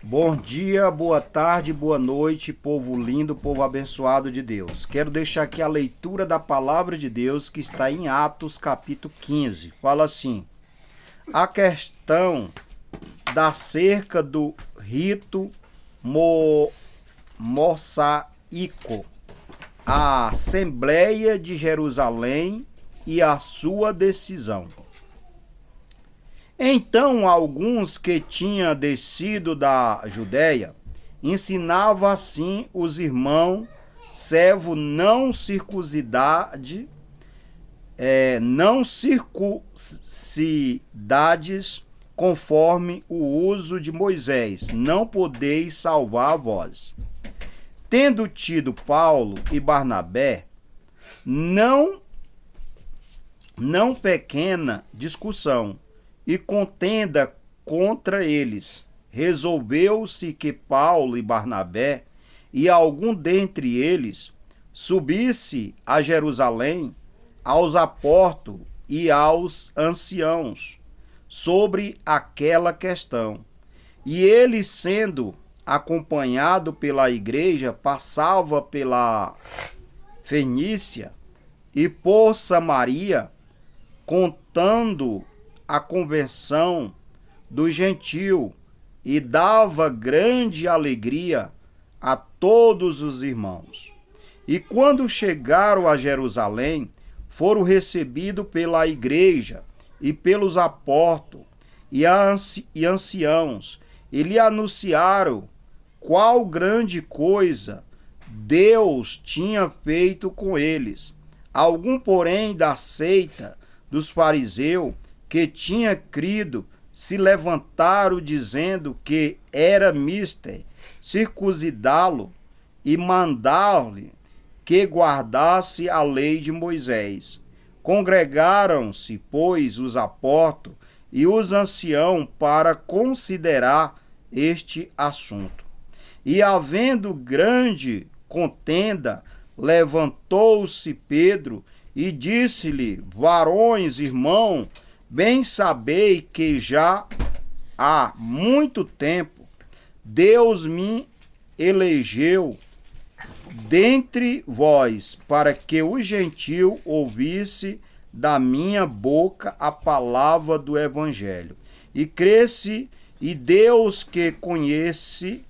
Bom dia, boa tarde, boa noite, povo lindo, povo abençoado de Deus. Quero deixar aqui a leitura da palavra de Deus que está em Atos capítulo 15. Fala assim: a questão da cerca do rito mosaico, a Assembleia de Jerusalém e a sua decisão. Então alguns que tinham descido da Judéia ensinavam assim os irmãos, servo não circuncidade, não circuncidades, conforme o uso de Moisés, não podeis salvar vós. Tendo tido Paulo e Barnabé, não pequena discussão e contenda contra eles, resolveu-se que Paulo e Barnabé e algum dentre eles subisse a Jerusalém aos apóstolos e aos anciãos sobre aquela questão. E ele, sendo acompanhado pela igreja, passava pela Fenícia e por Samaria, contando a conversão do gentio, e dava grande alegria a todos os irmãos. E quando chegaram a Jerusalém, foram recebidos pela igreja e pelos apóstolos e anciãos, e lhe anunciaram qual grande coisa Deus tinha feito com eles. Algum, porém, da seita dos fariseus que tinha crido se levantaram dizendo que era mister circuncidá-lo e mandar-lhe que guardasse a lei de Moisés. Congregaram-se, pois, os apóstolos e os anciãos para considerar este assunto. E havendo grande contenda, levantou-se Pedro e disse-lhe: varões, irmão, bem sabei que já há muito tempo Deus me elegeu dentre vós para que o gentil ouvisse da minha boca a palavra do evangelho e cresce, e Deus que conhece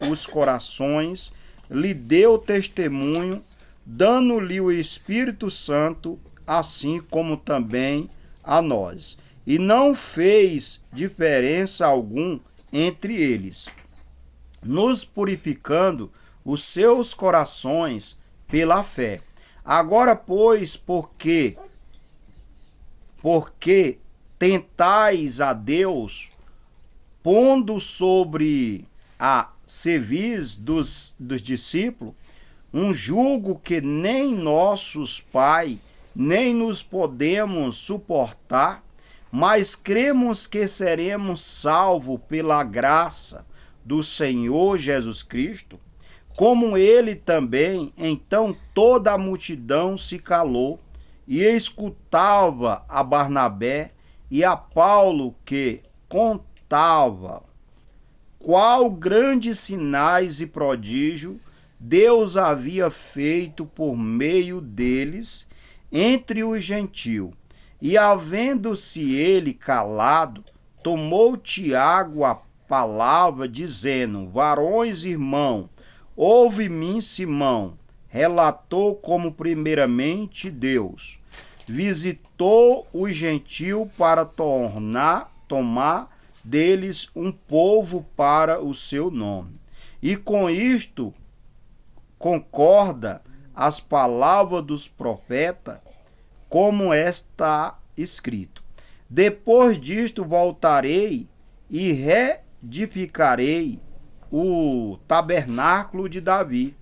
os corações lhe deu testemunho, dando-lhe o Espírito Santo, assim como também a nós, e não fez diferença algum entre eles, nos purificando os seus corações pela fé. Agora, pois, porque tentais a Deus, pondo sobre a cerviz dos discípulos um jugo que nem nossos pais nem nos podemos suportar, mas cremos que seremos salvos pela graça do Senhor Jesus Cristo. Como ele também, então toda a multidão se calou e escutava a Barnabé e a Paulo, que contava qual grandes sinais e prodígio Deus havia feito por meio deles entre os gentios. E havendo-se ele calado, tomou Tiago a palavra, dizendo: varões, irmão, ouve-me. Simão relatou como primeiramente Deus visitou os gentios para tomar deles um povo para o seu nome. E com isto concorda as palavras dos profetas, como está escrito: depois disto voltarei e reedificarei o tabernáculo de Davi,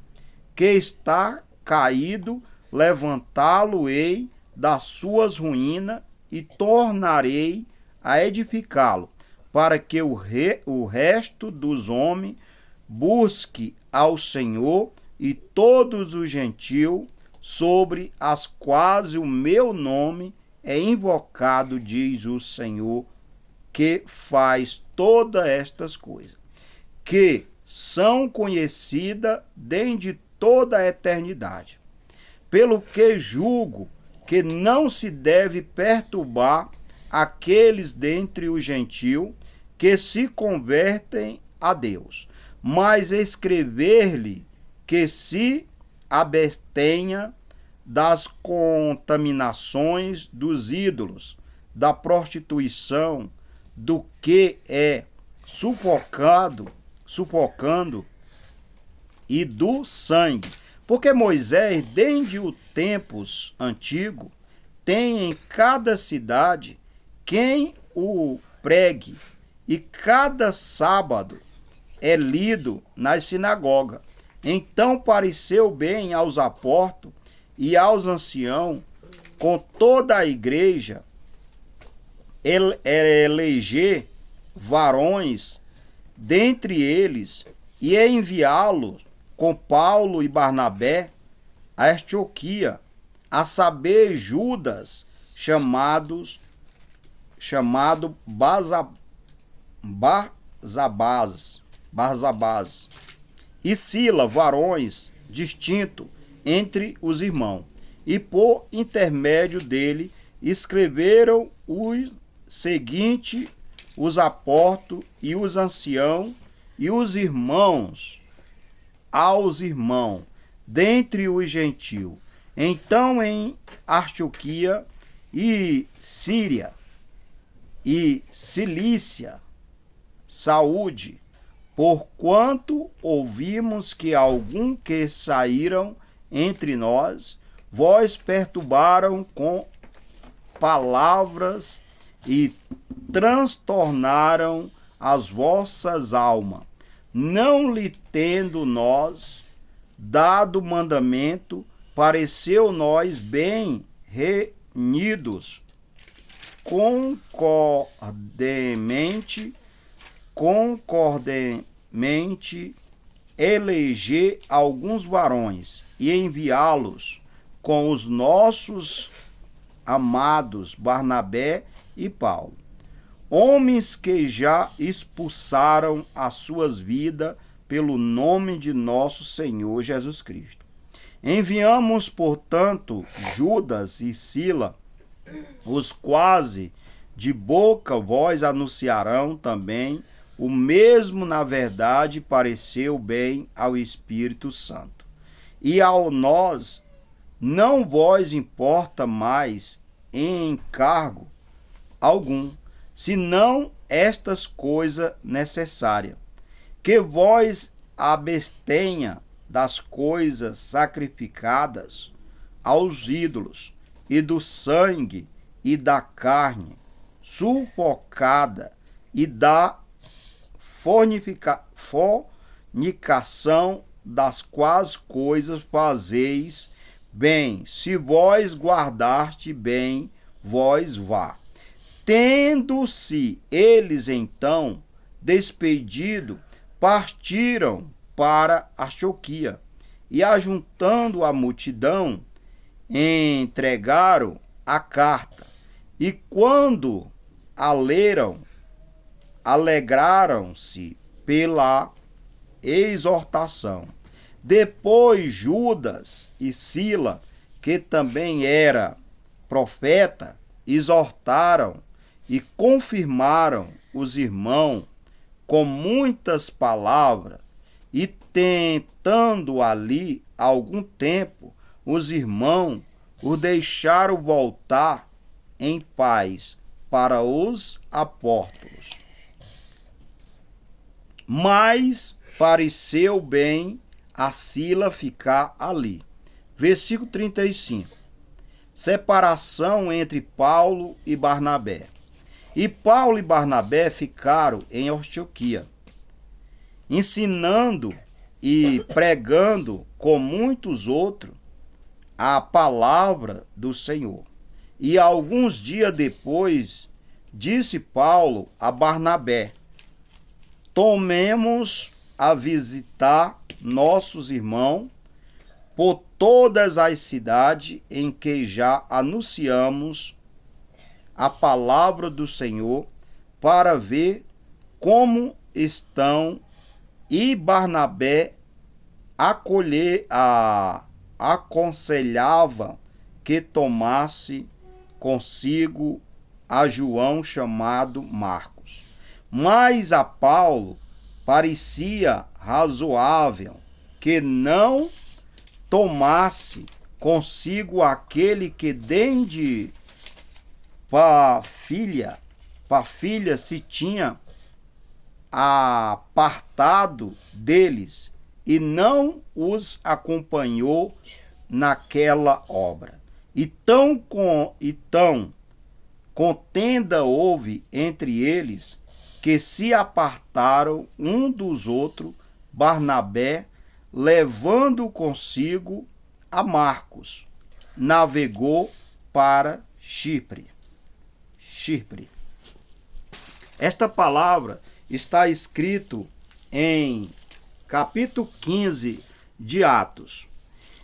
que está caído, levantá-lo-ei das suas ruínas e tornarei a edificá-lo, para que o resto dos homens busque ao Senhor, e todos os gentios sobre as quais o meu nome é invocado, diz o Senhor que faz todas estas coisas, que são conhecidas desde toda a eternidade. Pelo que julgo que não se deve perturbar aqueles dentre os gentios que se convertem a Deus, mas escrever-lhe que se abstenha das contaminações dos ídolos, da prostituição, do que é sufocando e do sangue. Porque Moisés, desde os tempos antigos, tem em cada cidade quem o pregue, e cada sábado é lido nas sinagogas. Então pareceu bem aos apóstolos e aos anciãos, com toda a igreja, eleger varões dentre eles e enviá-los com Paulo e Barnabé a Antioquia, a saber, Judas, chamado Barsabás, e Sila, varões distintos entre os irmãos. E por intermédio dele escreveram os seguinte os apóstolos e os anciãos e os irmãos aos irmãos dentre os gentios. Então em Antioquia e Síria e Cilícia, saúde, porquanto ouvimos que alguns que saíram entre nós vós perturbaram com palavras e transtornaram as vossas almas, não lhe tendo nós dado mandamento, pareceu nós bem reunidos concordemente eleger alguns varões e enviá-los com os nossos amados Barnabé e Paulo, homens que já expulsaram as suas vidas pelo nome de nosso Senhor Jesus Cristo. Enviamos, portanto, Judas e Sila, os quase de boca vós anunciarão também o mesmo, na verdade, pareceu bem ao Espírito Santo. E ao nós não vos importa mais encargo algum, senão estas coisas necessárias, que vós abstenha das coisas sacrificadas aos ídolos, e do sangue e da carne sufocada, e da fornicação, das quais coisas fazeis bem, se vós guardaste bem, vós vá. Tendo-se eles então despedido, partiram para Antioquia, e ajuntando a multidão, entregaram a carta, e quando a leram, alegraram-se pela exortação. Depois Judas e Sila, que também era profeta, exortaram e confirmaram os irmãos com muitas palavras, e tentando ali algum tempo, os irmãos o deixaram voltar em paz para os apóstolos. Mas pareceu bem a Sila ficar ali. Versículo 35. Separação entre Paulo e Barnabé. E Paulo e Barnabé ficaram em Antioquia, ensinando e pregando com muitos outros a palavra do Senhor. E alguns dias depois, disse Paulo a Barnabé: tomemos a visitar nossos irmãos por todas as cidades em que já anunciamos a palavra do Senhor, para ver como estão, e Barnabé aconselhava que tomasse consigo a João chamado Marcos. Mas a Paulo parecia razoável que não tomasse consigo aquele que desde Pafília se tinha apartado deles e não os acompanhou naquela obra. E tão contenda houve entre eles que se apartaram um dos outros, Barnabé, levando consigo a Marcos, navegou para Chipre. Esta palavra está escrito em capítulo 15 de Atos.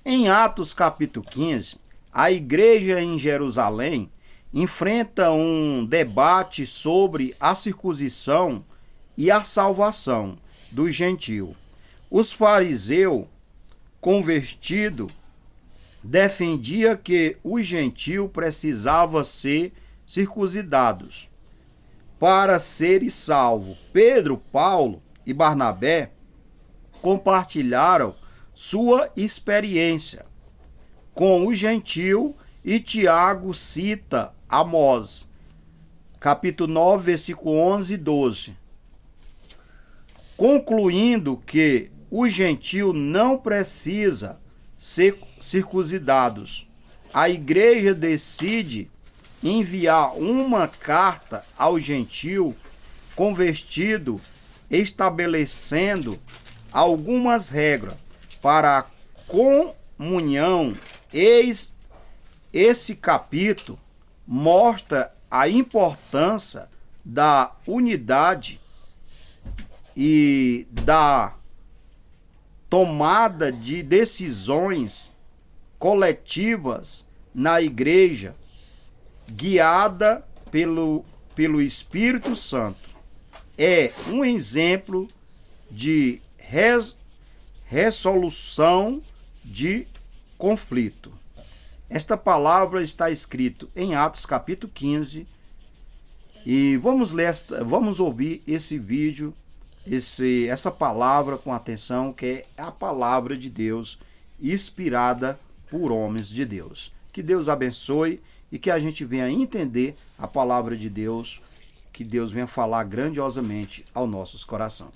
Em Atos capítulo 15, a igreja em Jerusalém enfrenta um debate sobre a circuncisão e a salvação do gentio. Os fariseus convertidos defendiam que os gentios precisavam ser circuncidados para serem salvos. Pedro, Paulo e Barnabé compartilharam sua experiência com o gentio, e Tiago cita Amós, capítulo 9, versículo 11 e 12, concluindo que o gentio não precisa ser circuncidados. A igreja decide enviar uma carta ao gentio convertido, estabelecendo algumas regras para a comunhão. Esse capítulo mostra a importância da unidade e da tomada de decisões coletivas na igreja, guiada pelo Espírito Santo. É um exemplo de resolução de conflito. Esta palavra está escrito em Atos capítulo 15, e vamos ouvir esse vídeo, essa palavra com atenção, que é a palavra de Deus, inspirada por homens de Deus. Que Deus abençoe e que a gente venha entender a palavra de Deus, que Deus venha falar grandiosamente aos nossos corações.